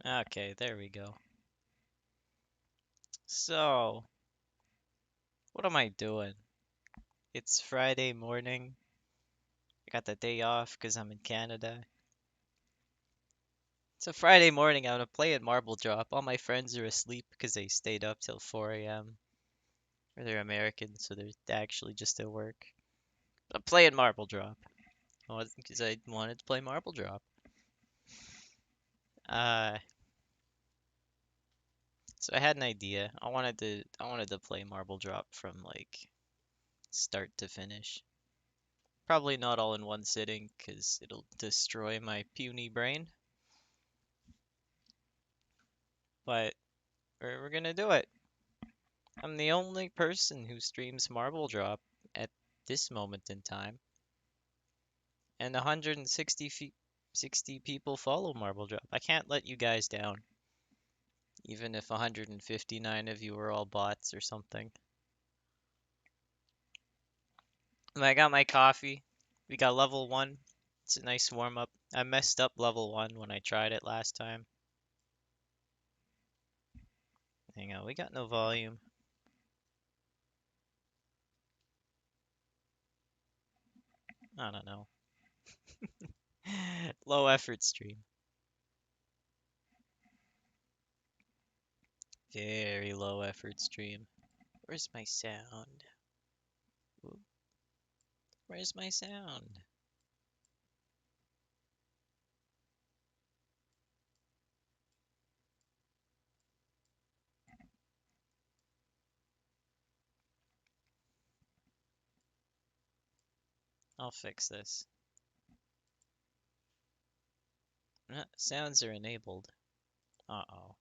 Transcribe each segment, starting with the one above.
Okay, there we go. So, what am I doing? It's Friday morning. I got the day off because I'm in Canada. It's a Friday morning. I'm gonna play at Marble Drop. All my friends are asleep because they stayed up till 4 a.m. Or they're American, so they're actually just at work. But I'm playing Marble Drop. Because I wanted to play Marble Drop. Uh, so I had an idea. I wanted to play Marble Drop from like start to finish. Probably not all in one sitting, because it'll destroy my puny brain. But we're gonna do it. I'm the only person who streams Marble Drop at this moment in time, and 160 people follow Marble Drop. I can't let you guys down, even if 159 of you are all bots or something. I got my coffee. We got level 1. It's a nice warm up. I messed up level 1 when I tried it last time. Hang on, we got no volume. I don't know. Low effort stream. Very low effort stream. Where's my sound? Ooh, where's my sound? I'll fix this. Sounds are enabled. Uh-oh.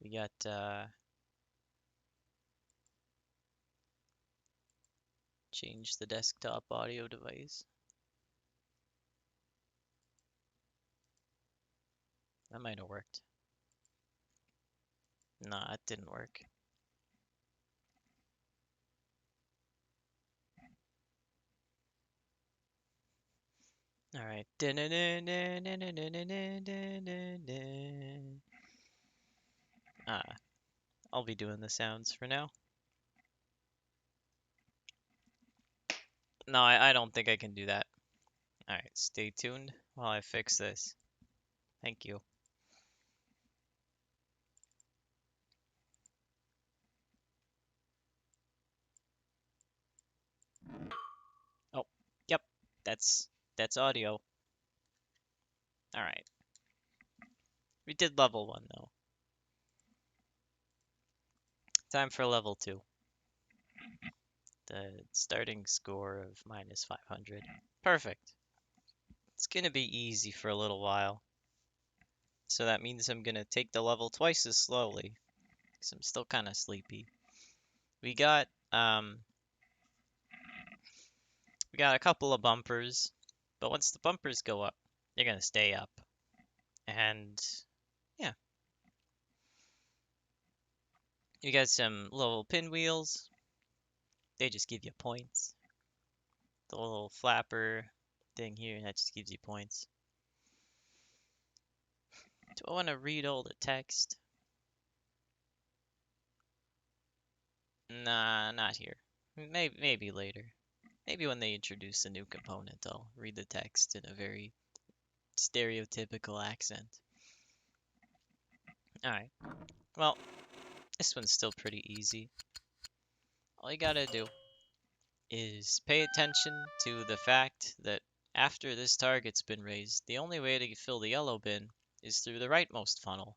We got, change the desktop audio device. That might have worked. Nah, it didn't work. Alright. Ah, I'll be doing the sounds for now. No, I don't think I can do that. Alright, stay tuned while I fix this. Thank you. Oh, yep, that's audio. Alright. We did level 1 though. Time for level 2. The starting score of minus 500. Perfect. It's gonna be easy for a little while. So that means I'm gonna take the level twice as slowly, because I'm still kind of sleepy. We got we got a couple of bumpers, but once the bumpers go up, they're gonna stay up. And yeah, you got some little pinwheels. They just give you points. The little flapper thing here, that just gives you points. Do I want to read all the text? Nah, not here. Maybe later. Maybe when they introduce a new component, I'll read the text in a very stereotypical accent. Alright, well, this one's still pretty easy. All you gotta do is pay attention to the fact that after this target's been raised, the only way to fill the yellow bin is through the rightmost funnel.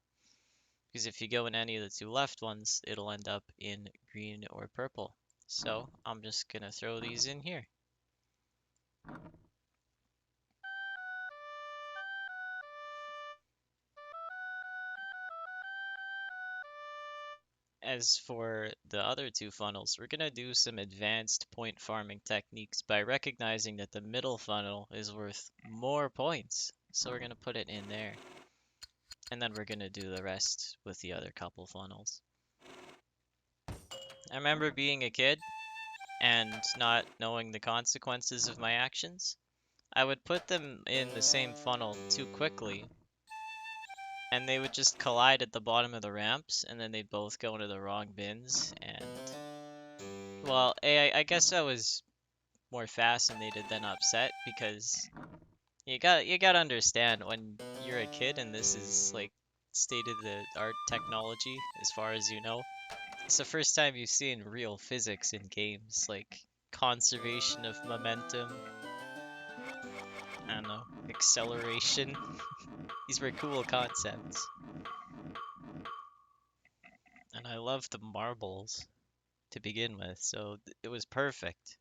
Because if you go in any of the two left ones, it'll end up in green or purple. So I'm just gonna throw these in here. As for the other two funnels, we're gonna do some advanced point farming techniques by recognizing that the middle funnel is worth more points. So we're gonna put it in there. And then we're gonna do the rest with the other couple funnels. I remember being a kid and not knowing the consequences of my actions. I would put them in the same funnel too quickly, and they would just collide at the bottom of the ramps, and then they'd both go into the wrong bins, and... Well, I guess I was more fascinated than upset, because you gotta understand when you're a kid and this is like state-of-the-art technology, as far as you know. It's the first time you've seen real physics in games, like conservation of momentum, I don't know, acceleration. These were cool concepts. And I love the marbles to begin with, so it was perfect.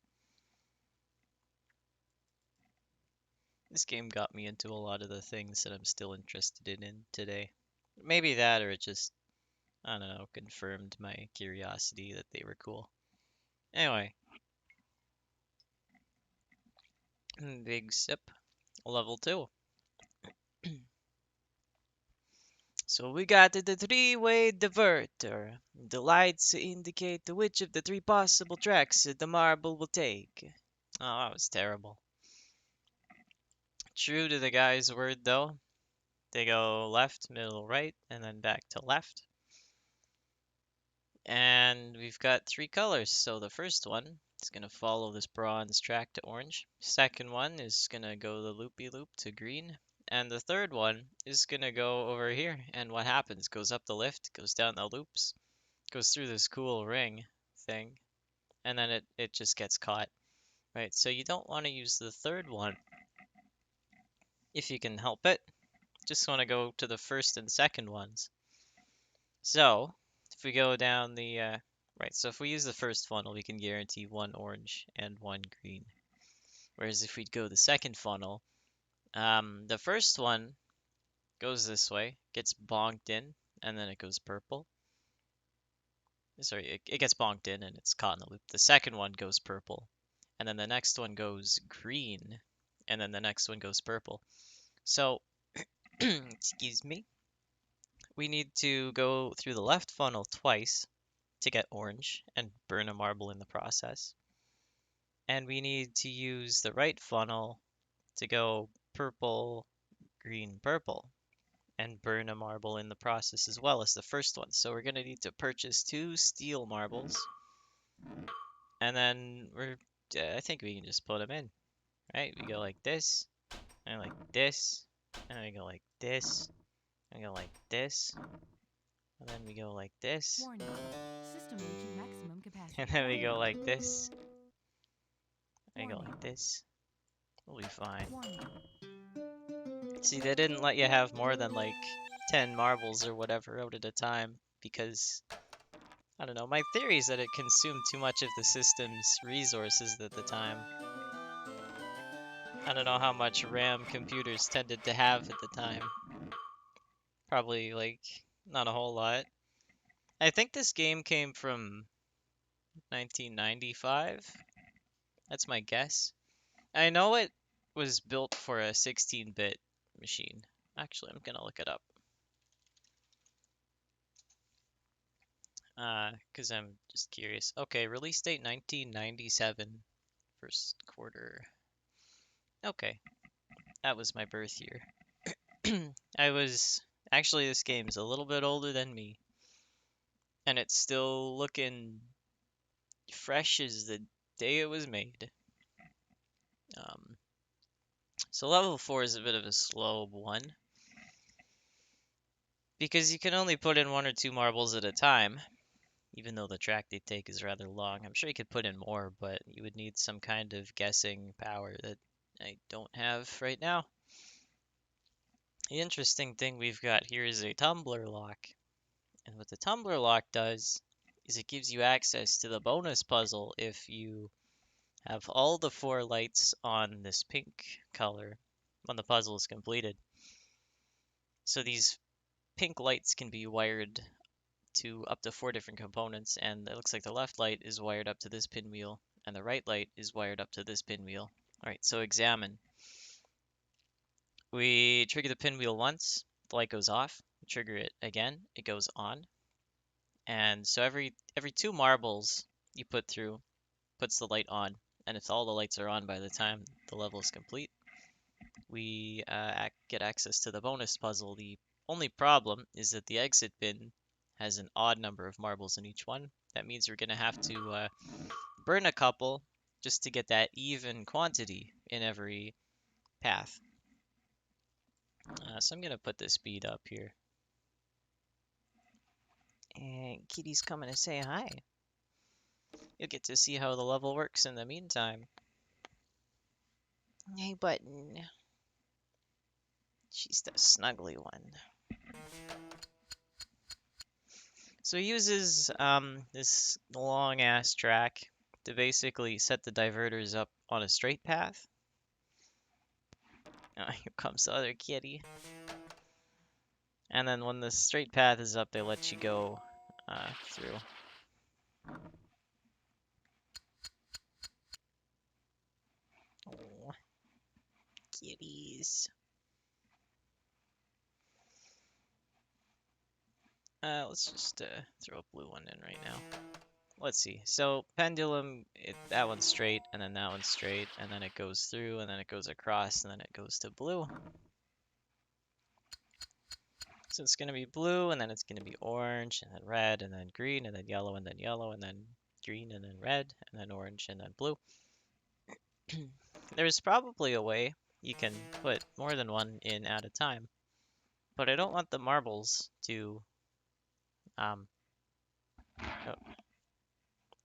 This game got me into a lot of the things that I'm still interested in today. Maybe that, or it just, I don't know, confirmed my curiosity that they were cool. Anyway, big sip, level 2. So we got the three-way diverter. The lights indicate which of the three possible tracks the marble will take. Oh, that was terrible. True to the guy's word, though. They go left, middle, right, and then back to left. And we've got 3 colors. So the first one is going to follow this bronze track to orange. Second one is going to go the loopy-loop to green. And the third one is going to go over here. And what happens? Goes up the lift, goes down the loops, goes through this cool ring thing, and then it just gets caught. Right, so you don't want to use the third one if you can help it. Just want to go to the first and second ones. So, if we go down the, right, so if we use the first funnel, we can guarantee 1 orange and 1 green. Whereas if we go the second funnel, the first one goes this way, gets bonked in, and then it goes purple. Sorry, it gets bonked in and it's caught in the loop. The second one goes purple, and then the next one goes green, and then the next one goes purple. So, excuse me, we need to go through the left funnel twice to get orange and burn a marble in the process. And we need to use the right funnel to go purple, green, purple, and burn a marble in the process as well as the first one. So we're going to need to purchase 2 steel marbles, and then I think we can just put them in, right? We go like this, and like this, and we go like this, and we go like this, and then we go like this, Warning. System reaching maximum capacity. and then we go like this, and we go like this. We'll be fine. Warning. See, they didn't let you have more than like 10 marbles or whatever out at a time because, I don't know, my theory is that it consumed too much of the system's resources at the time. I don't know how much RAM computers tended to have at the time. Probably, like, not a whole lot. I think this game came from 1995. That's my guess. I know it was built for a 16-bit machine. Actually, I'm gonna look it up. Because I'm just curious. Okay, release date 1997, first quarter. Okay, that was my birth year. Actually, this game is a little bit older than me, and it's still looking fresh as the day it was made. So level 4 is a bit of a slow one, because you can only put in 1 or 2 marbles at a time, even though the track they take is rather long. I'm sure you could put in more, but you would need some kind of guessing power that I don't have right now. The interesting thing we've got here is a tumbler lock. And what the tumbler lock does is it gives you access to the bonus puzzle if you have all the 4 lights on this pink color when the puzzle is completed. So these pink lights can be wired to up to 4 different components, and it looks like the left light is wired up to this pinwheel, and the right light is wired up to this pinwheel. Alright, so examine. We trigger the pinwheel once, the light goes off. We trigger it again, it goes on. And so every 2 marbles you put through puts the light on, and if all the lights are on by the time the level is complete, we get access to the bonus puzzle. The only problem is that the exit bin has an odd number of marbles in each one. That means we're going to have to burn a couple just to get that even quantity in every path. So I'm going to put the speed up here. And Kitty's coming to say hi. You'll get to see how the level works in the meantime. Hey, Button. She's the snuggly one. So he uses this long ass track to basically set the diverters up on a straight path. Here comes the other kitty. And then when the straight path is up, they let you go through. Oh, kitties. Let's just throw a blue one in right now. Let's see. So pendulum, that one's straight, and then that one's straight, and then it goes through, and then it goes across, and then it goes to blue. So it's going to be blue, and then it's going to be orange, and then red, and then green, and then yellow, and then yellow, and then green, and then red, and then orange, and then blue. There's probably a way you can put more than one in at a time, but I don't want the marbles to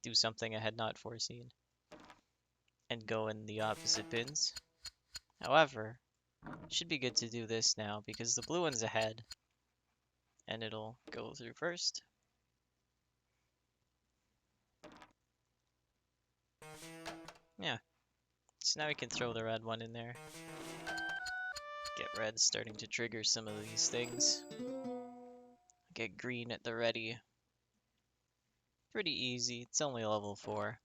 do something I had not foreseen and go in the opposite bins. However, it should be good to do this now because the blue one's ahead and it'll go through first. Yeah, so now we can throw the red one in there. Get red starting to trigger some of these things. Get green at the ready. Pretty easy, it's only level 4.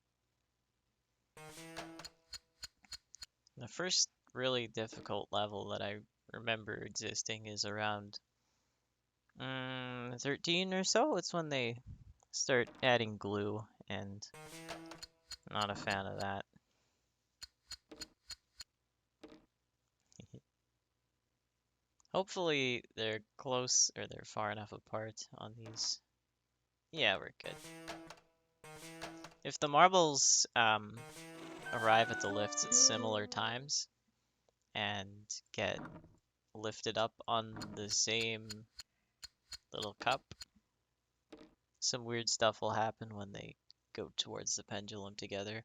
The first really difficult level that I remember existing is around 13 or so. It's when they start adding glue, and I'm not a fan of that. Hopefully they're close or they're far enough apart on these. Yeah, we're good. If the marbles arrive at the lifts at similar times and get lifted up on the same little cup, some weird stuff will happen when they go towards the pendulum together.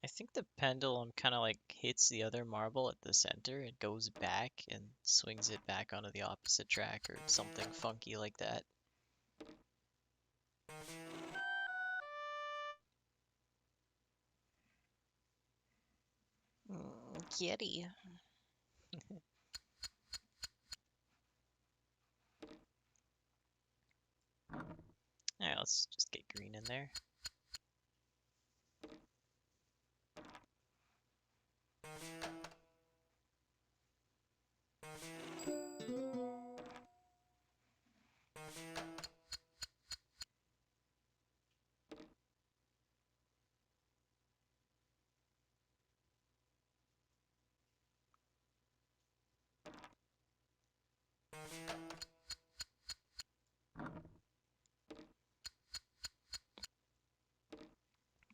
I think the pendulum kind of like hits the other marble at the center and goes back and swings it back onto the opposite track or something funky like that. Kitty. Alright, let's just get green in there.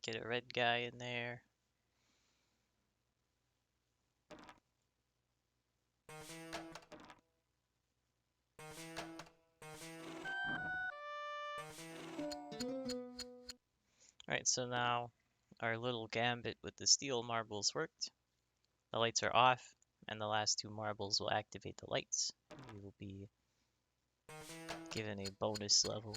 Get a red guy in there. Alright, so now our little gambit with the steel marbles worked. The lights are off, and the last 2 marbles will activate the lights. We will be given a bonus level.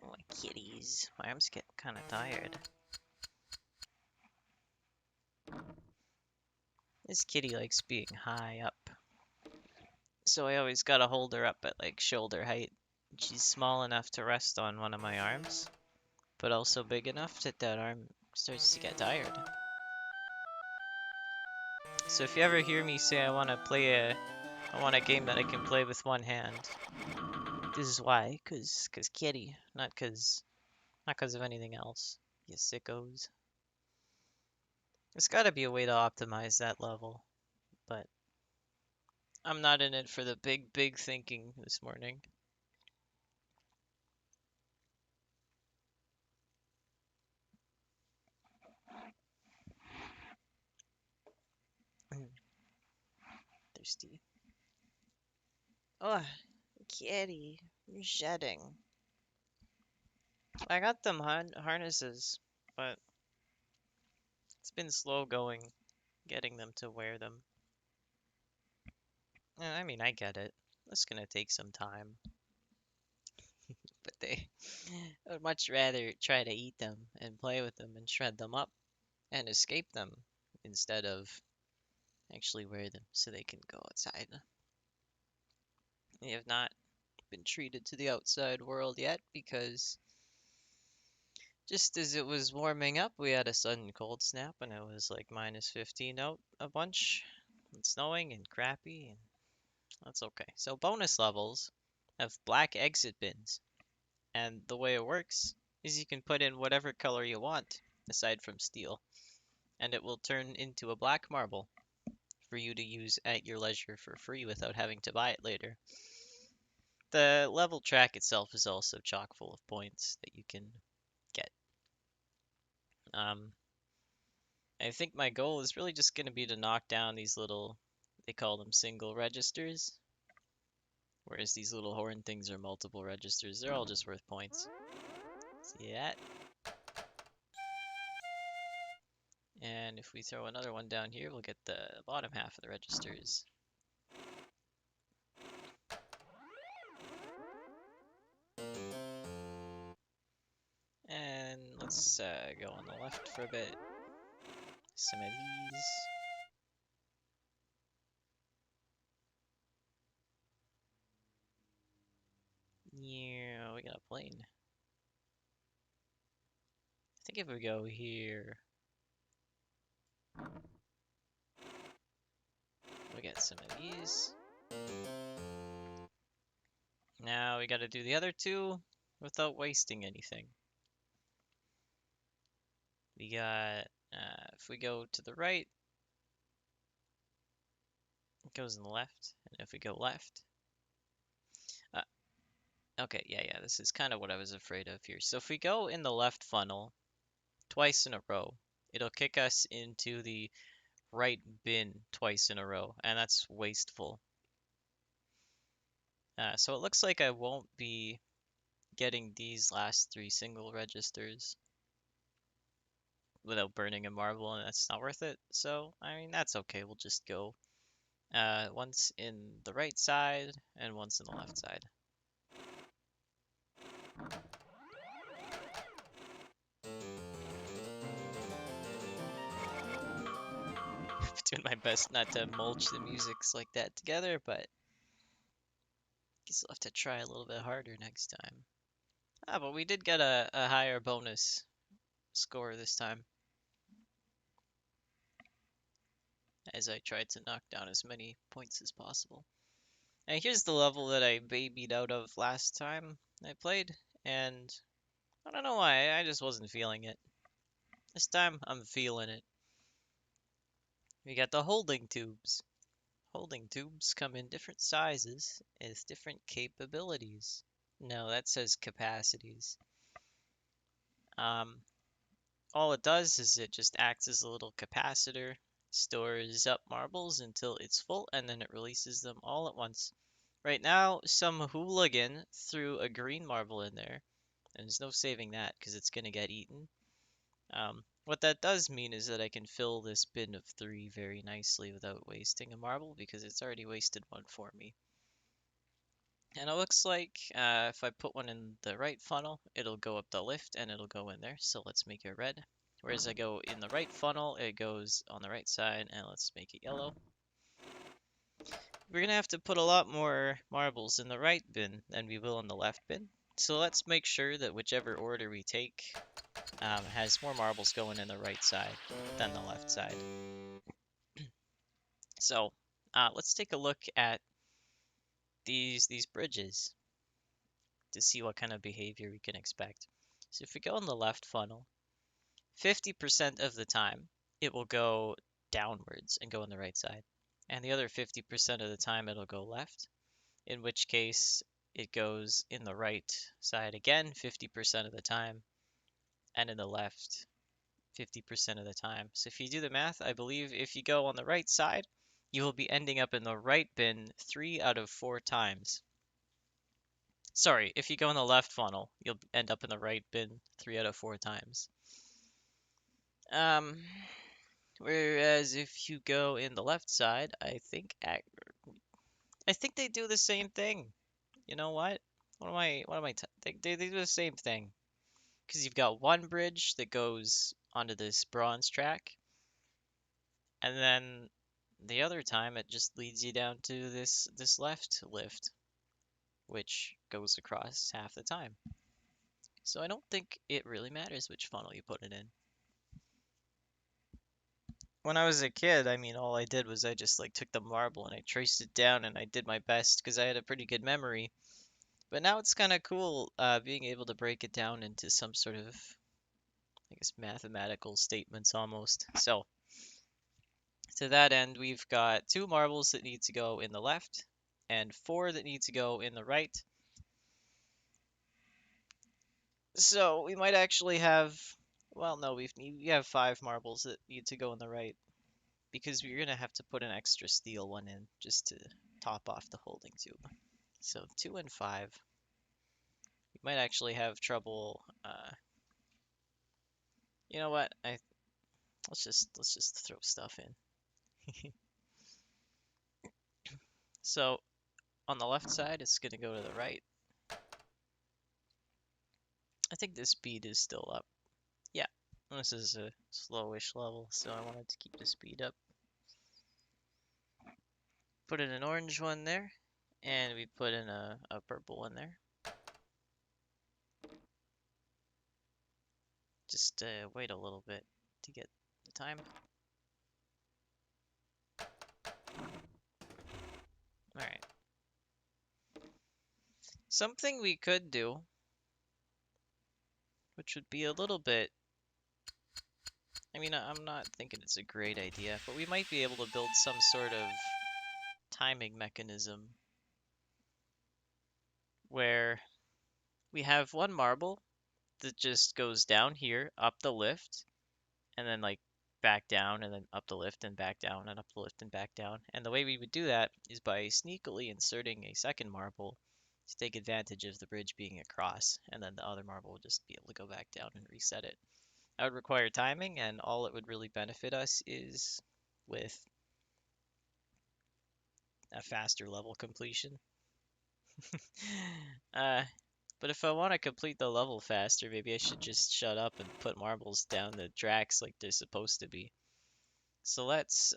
Oh, my kitties. My arms get kind of tired. This kitty likes being high up. So I always gotta hold her up at like shoulder height. She's small enough to rest on one of my arms, but also big enough that that arm starts to get tired. So if you ever hear me say I want a game that I can play with one hand, this is why, cause kitty, not cause of anything else. You sickos. There's gotta be a way to optimize that level, but I'm not in it for the big thinking this morning. Thirsty. Oh, kitty, you're shedding. I got them harnesses, but it's been slow going getting them to wear them. I mean, I get it. It's gonna take some time, but they I would much rather try to eat them and play with them and shred them up and escape them instead of actually wear them so they can go outside. They have not been treated to the outside world yet because just as it was warming up, we had a sudden cold snap and it was like -15 out a bunch and snowing and crappy, and that's okay. So bonus levels have black exit bins, and the way it works is you can put in whatever color you want aside from steel, and it will turn into a black marble for you to use at your leisure for free without having to buy it later. The level track itself is also chock full of points that you can get. Um, I think my goal is really just going to be to knock down these little, they call them single registers, whereas these little horn things are multiple registers. They're all just worth points. See that? And if we throw another one down here, we'll get the bottom half of the registers. And let's go on the left for a bit. Some of these. Yeah, we got a plane. I think if we go here, we get some of these. Now we gotta do the other two without wasting anything. We got, if we go to the right, it goes in the left. And if we go left, okay, yeah, this is kind of what I was afraid of here. So if we go in the left funnel twice in a row, it'll kick us into the right bin twice in a row, and that's wasteful. So it looks like I won't be getting these last 3 single registers without burning a marble, and that's not worth it. So, I mean, that's okay. We'll just go once in the right side and once in the left side. Doing my best not to mulch the musics like that together, but guess I'll have to try a little bit harder next time. But we did get a higher bonus score this time, as I tried to knock down as many points as possible. And here's the level that I babied out of last time I played, and I don't know why, I just wasn't feeling it. This time, I'm feeling it. We got the holding tubes. Holding tubes come in different sizes with different capabilities. No, that says capacities. All it does is it just acts as a little capacitor, stores up marbles until it's full, and then it releases them all at once. Right now, some hooligan threw a green marble in there, and there's no saving that because it's going to get eaten. What that does mean is that I can fill this bin of 3 very nicely without wasting a marble because it's already wasted one for me. And it looks like if I put one in the right funnel, it'll go up the lift and it'll go in there. So let's make it red. Whereas I go in the right funnel, it goes on the right side, and let's make it yellow. We're gonna have to put a lot more marbles in the right bin than we will in the left bin. So let's make sure that whichever order we take has more marbles going in the right side than the left side. So let's take a look at these bridges to see what kind of behavior we can expect. So if we go in the left funnel, 50% of the time it will go downwards and go on the right side. And the other 50% of the time it'll go left, in which case it goes in the right side again 50% of the time, and in the left 50% of the time. So if you do the math, I believe if you go on the right side, you will be ending up in the right bin 3 out of 4 times. Sorry, if you go in the left funnel, you'll end up in the right bin 3 out of 4 times. Whereas if you go in the left side, I think they do the same thing. You know what? They do the same thing. Because you've got one bridge that goes onto this bronze track, and then the other time it just leads you down to this left lift, which goes across half the time. So I don't think it really matters which funnel you put it in. When I was a kid, I mean, all I did was I just like took the marble and I traced it down and I did my best because I had a pretty good memory. But now it's kind of cool being able to break it down into some sort of, I guess, mathematical statements almost. So to that end, we've got 2 marbles that need to go in the left and 4 that need to go in the right. So we might actually have, well, no, we have 5 marbles that need to go in the right, because we're going to have to put an extra steel one in just to top off the holding tube. So 2 and 5. You might actually have trouble. You know what? Let's just throw stuff in. So on the left side, it's going to go to the right. I think this speed is still up. Yeah, this is a slowish level, so I wanted to keep the speed up. Put in an orange one there, and we put in a purple one there. Just wait a little bit to get the time. Alright. Something we could do, which would be a little bit... I mean, I'm not thinking it's a great idea, but we might be able to build some sort of timing mechanism where we have one marble that just goes down here, up the lift, and then like back down, and then up the lift and back down, and up the lift and back down. And the way we would do that is by sneakily inserting a second marble to take advantage of the bridge being across, and then the other marble would just be able to go back down and reset it. That would require timing, and all it would really benefit us is with a faster level completion. But if I want to complete the level faster, maybe I should just shut up and put marbles down the tracks like they're supposed to be. So let's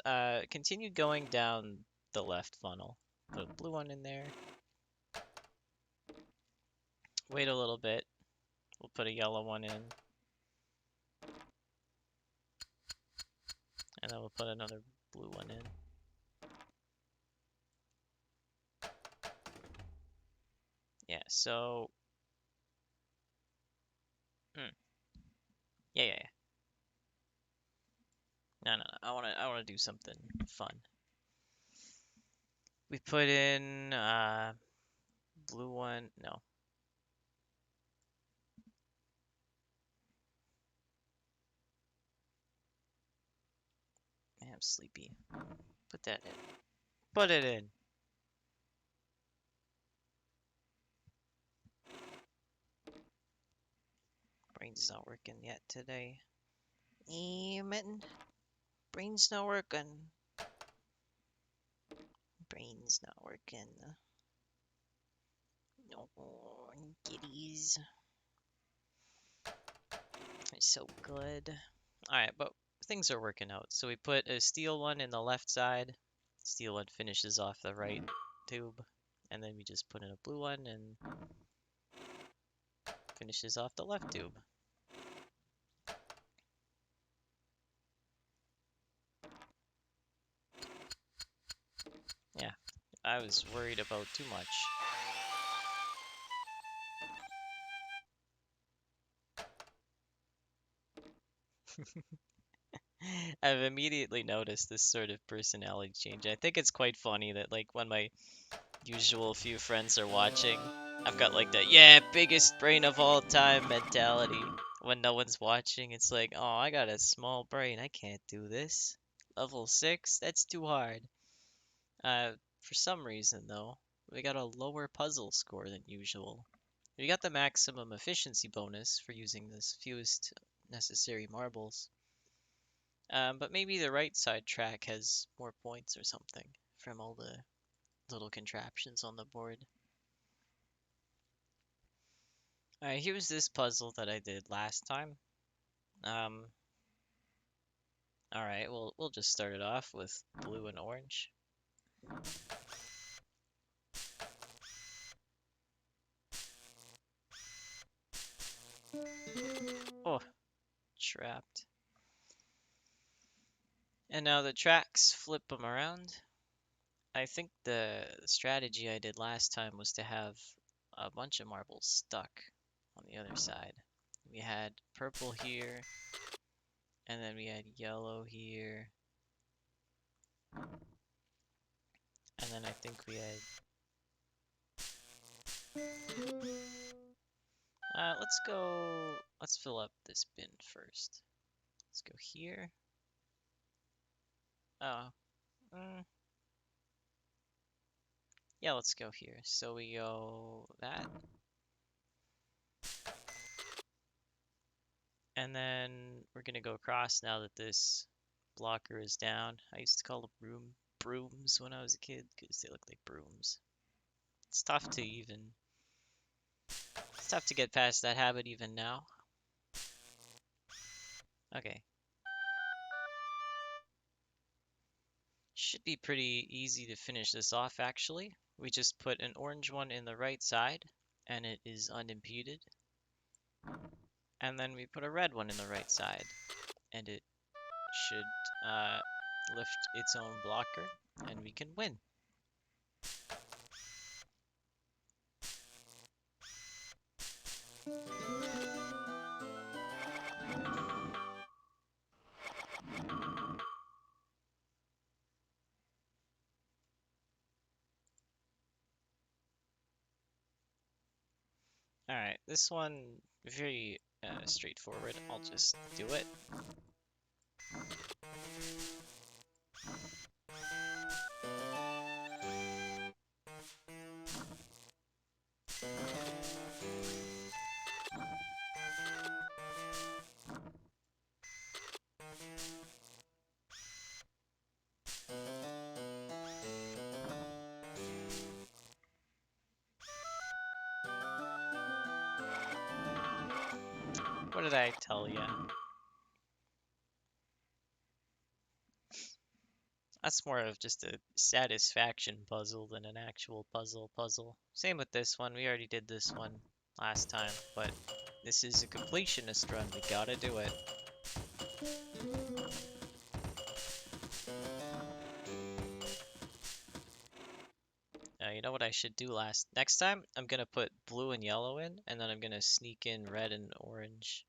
continue going down the left funnel. Put a blue one in there. Wait a little bit. We'll put a yellow one in. And then we'll put another blue one in. Yeah, so... Yeah. No. I wanna do something fun. We put in blue one. No. Man, I'm sleepy. Put that in. Put it in. Brain's not working yet today. Mitten. Brain's not working. Brain's not working. No, giddies. They're so good. Alright, but things are working out. So we put a steel one in the left side. Steel one finishes off the right tube. And then we just put in a blue one and finishes off the left tube. I was worried about too much. I've immediately noticed this sort of personality change. I think it's quite funny that like when my usual few friends are watching, I've got like the yeah, biggest brain of all time mentality. When no one's watching, it's like, oh, I got a small brain. I can't do this. Level 6? That's too hard. For some reason though, we got a lower puzzle score than usual. We got the maximum efficiency bonus for using the fewest necessary marbles. But maybe the right side track has more points or something from all the little contraptions on the board. Alright, here's this puzzle that I did last time. Um, alright, we'll just start it off with blue and orange. Oh, trapped. And now the tracks, flip them around. I think the strategy I did last time was to have a bunch of marbles stuck on the other side. We had purple here, and then we had yellow here, and then I think we had... let's fill up this bin first. Let's go here. Oh, yeah, let's go here. So we go that. And then we're gonna go across now that this blocker is down. I used to call them brooms when I was a kid because they look like brooms. It's tough to get past that habit even now. Okay. Should be pretty easy to finish this off actually. We just put an orange one in the right side and it is unimpeded. And then we put a red one in the right side and it should lift its own blocker and we can win. Alright, this one, very straightforward. I'll just do it. What did I tell ya? That's more of just a satisfaction puzzle than an actual puzzle. Same with this one. We already did this one last time, but this is a completionist run. We gotta do it. Now, you know what I should do next time? I'm gonna put blue and yellow in, and then I'm gonna sneak in red and orange.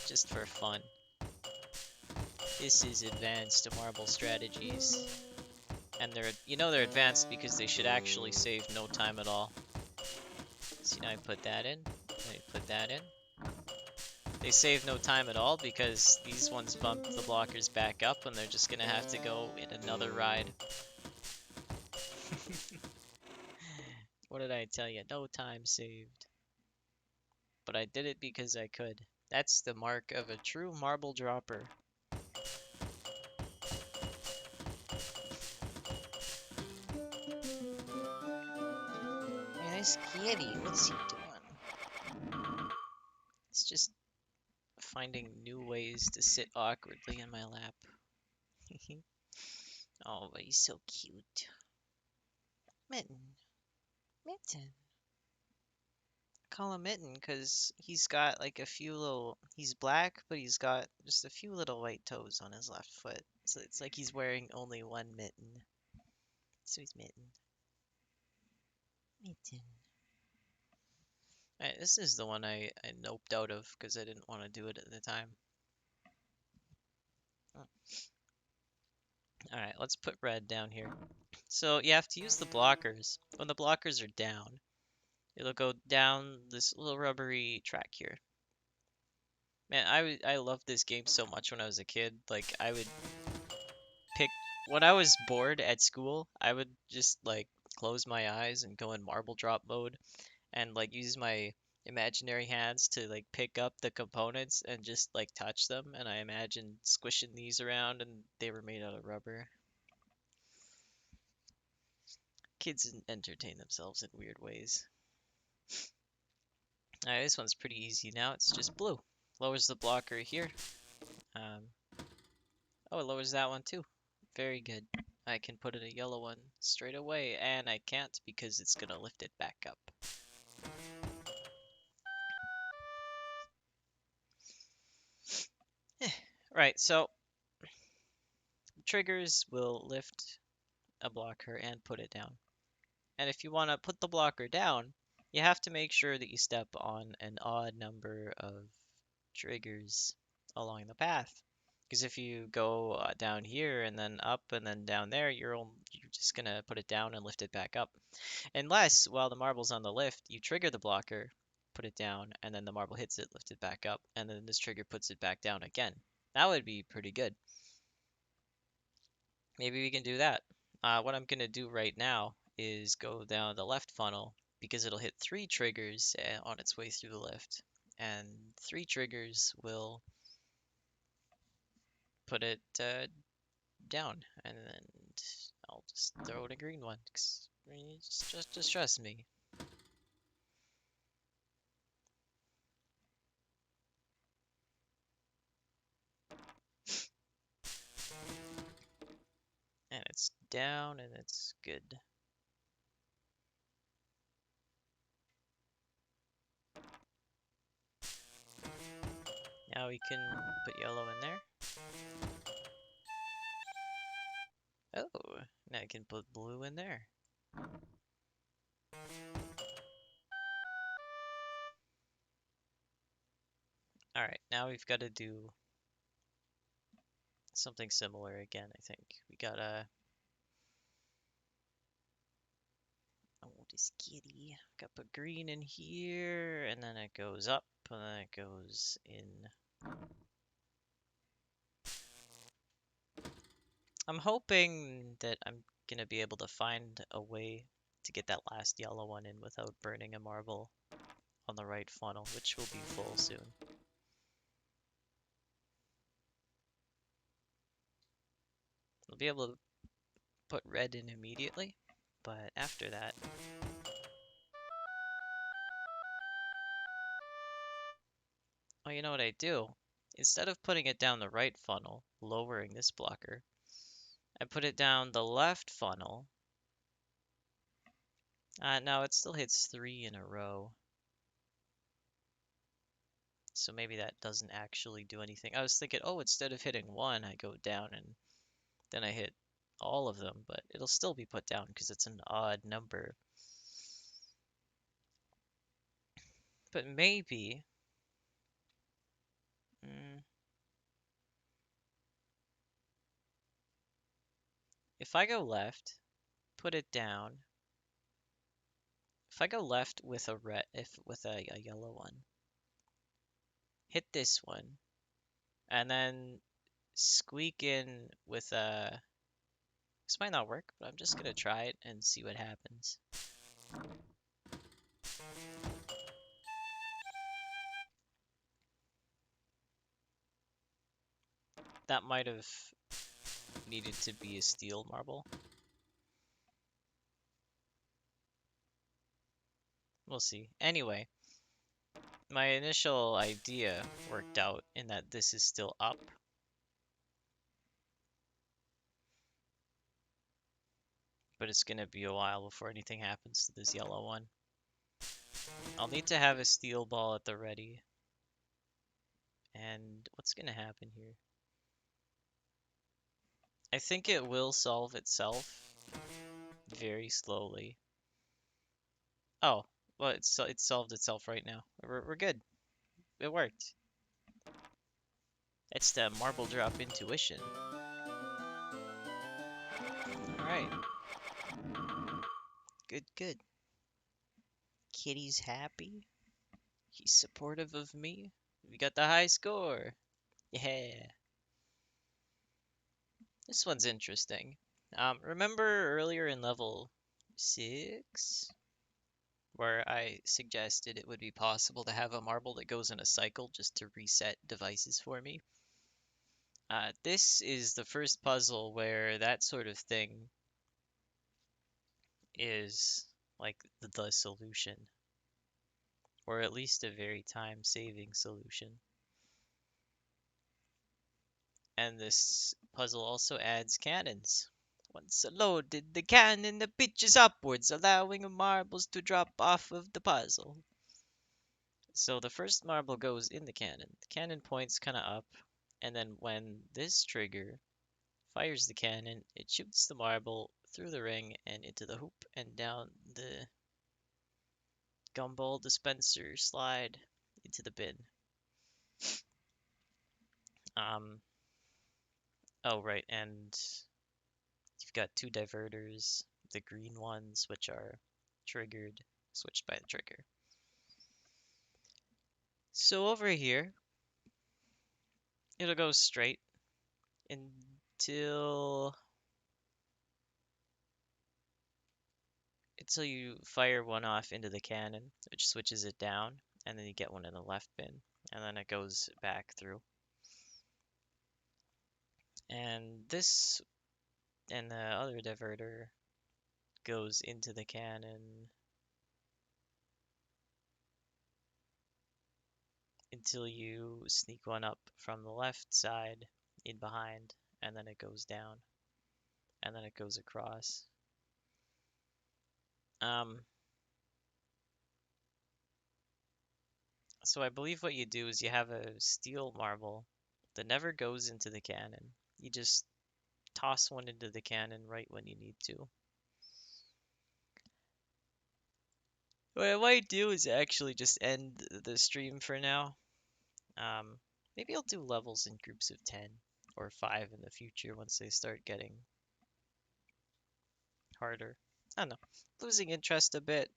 Just for fun. This is advanced marble strategies. And they're advanced because they should actually save no time at all. See, now I put that in, then I put that in. They save no time at all because these ones bump the blockers back up and they're just gonna have to go in another ride. What did I tell you? No time saved. But I did it because I could. That's the mark of a true marble dropper. Man, this kitty, what's he doing? It's just finding new ways to sit awkwardly in my lap. Oh, but he's so cute. Mitten. Mitten. Call him Mitten because he's got like a few little... He's black, but he's got just a few little white toes on his left foot. So it's like he's wearing only one mitten. So he's Mitten. Alright, this is the one I noped out of because I didn't want to do it at the time. Alright, let's put red down here. So you have to use the blockers. When the blockers are down, it'll go down this little rubbery track here. Man, I loved this game so much when I was a kid. Like, I would pick... When I was bored at school, I would just, like, close my eyes and go in marble drop mode and, like, use my imaginary hands to, like, pick up the components and just, like, touch them. And I imagined squishing these around and they were made out of rubber. Kids entertain themselves in weird ways. Alright, this one's pretty easy now. It's just blue. Lowers the blocker here. Um, oh, it lowers that one too. Very good. I can put in a yellow one straight away, and I can't because it's gonna lift it back up. Right, so triggers will lift a blocker and put it down. And if you want to put the blocker down, you have to make sure that you step on an odd number of triggers along the path. Because if you go down here and then up and then down there, you're just going to put it down and lift it back up. Unless, while the marble's on the lift, you trigger the blocker, put it down, and then the marble hits it, lift it back up, and then this trigger puts it back down again. That would be pretty good. Maybe we can do that. What I'm going to do right now is go down the left funnel because it'll hit 3 triggers on its way through the lift. And 3 triggers will put it down. And then I'll just throw in a green one. Just trust me. And it's down and it's good. Now we can put yellow in there. Oh, now I can put blue in there. Alright, now we've got to do something similar again, I think. We gotta... Oh, this kitty. Gotta put green in here, and then it goes up, and then it goes in. I'm hoping that I'm gonna be able to find a way to get that last yellow one in without burning a marble on the right funnel, which will be full soon. We'll be able to put red in immediately, but after that... Oh, you know what I do? Instead of putting it down the right funnel, lowering this blocker, I put it down the left funnel. No, it still hits 3 in a row. So maybe that doesn't actually do anything. I was thinking, oh, instead of hitting 1, I go down and then I hit all of them, but it'll still be put down because it's an odd number. But maybe... if I go left, put it down. If I go left with a red, with a yellow one, hit this one, and then squeak in with a... This might not work, but I'm just gonna try it and see what happens. That might have needed to be a steel marble. We'll see. Anyway, my initial idea worked out in that this is still up. But it's gonna be a while before anything happens to this yellow one. I'll need to have a steel ball at the ready. And what's gonna happen here? I think it will solve itself very slowly. Oh, well, it solved itself right now. We're good. It worked. It's the marble drop intuition. All right. Good, good. Kitty's happy. He's supportive of me. We got the high score. Yeah. This one's interesting. Remember earlier in level 6 where I suggested it would be possible to have a marble that goes in a cycle just to reset devices for me? This is the first puzzle where that sort of thing is like the solution, or at least a very time-saving solution. And this puzzle also adds cannons. Once loaded, the cannon pitches upwards, allowing marbles to drop off of the puzzle. So the first marble goes in the cannon. The cannon points kind of up, and then when this trigger fires the cannon, it shoots the marble through the ring and into the hoop and down the gumball dispenser slide into the bin. Um, oh right, and you've got two diverters, the green ones, which are triggered, switched by the trigger. So over here, it'll go straight until you fire one off into the cannon, which switches it down, and then you get one in the left bin, and then it goes back through. And this and the other diverter goes into the cannon until you sneak one up from the left side in behind, and then it goes down, and then it goes across. So I believe what you do is you have a steel marble that never goes into the cannon. You just toss one into the cannon right when you need to. What I might do is actually just end the stream for now. Um, Maybe I'll do levels in groups of 10 or 5 in the future once they start getting harder. I don't know. Losing interest a bit.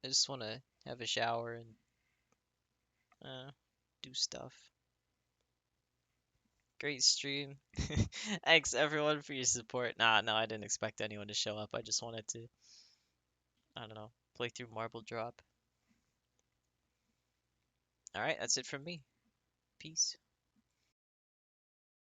I just want to have a shower and do stuff. Great stream. Thanks everyone for your support. Nah, no, I didn't expect anyone to show up. I just wanted to, I don't know, play through Marble Drop. Alright, that's it from me. Peace.